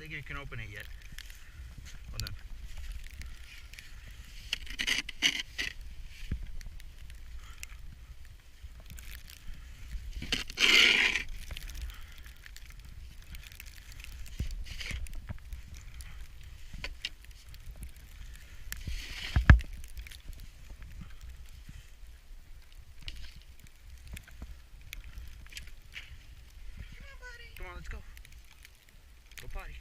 think you can open it yet. Hold on. Come on, let's go. Go potty.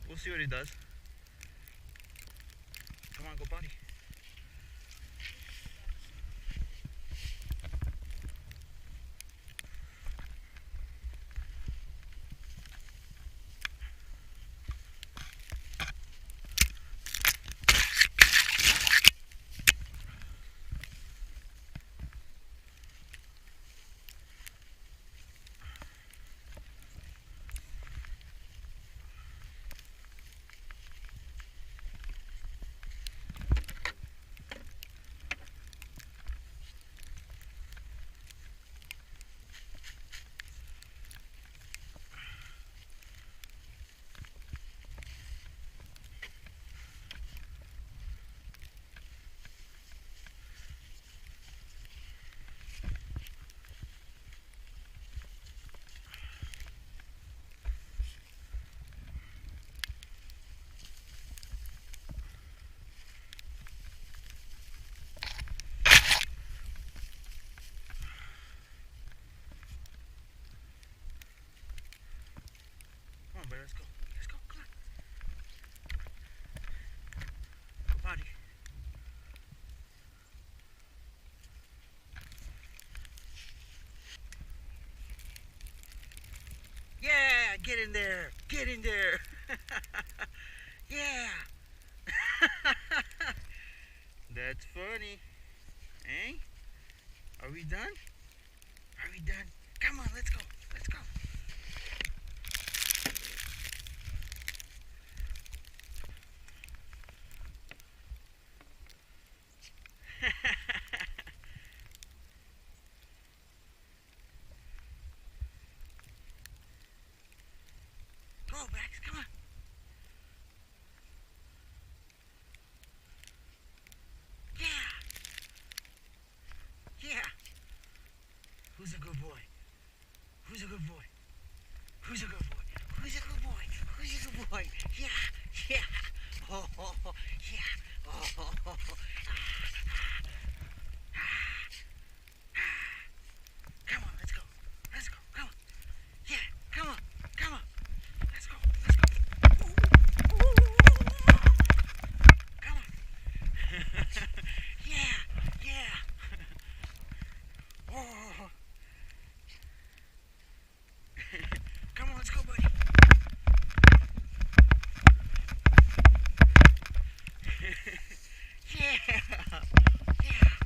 We'll see what he does. Come on, go potty. Come on, buddy, let's go. Let's go, come on. Go potty. Yeah, get in there. Get in there. Yeah. That's funny. Eh? Are we done? Are we done? Come on, let's go. Let's go. Go, Max, come on. Yeah. Yeah. Who's a good boy? Who's a good boy? Who's a good boy? Who's a good boy? Who's a good boy? Yeah. Yeah. Oh, oh, oh. Yeah. Oh, oh, oh, oh. Come on, let's go. Let's go. Come on. Yeah. Come on. Come on. Let's go. Let's go. Come on. Yeah. Yeah. Oh. Come on, let's go, buddy. Yeah. Yeah.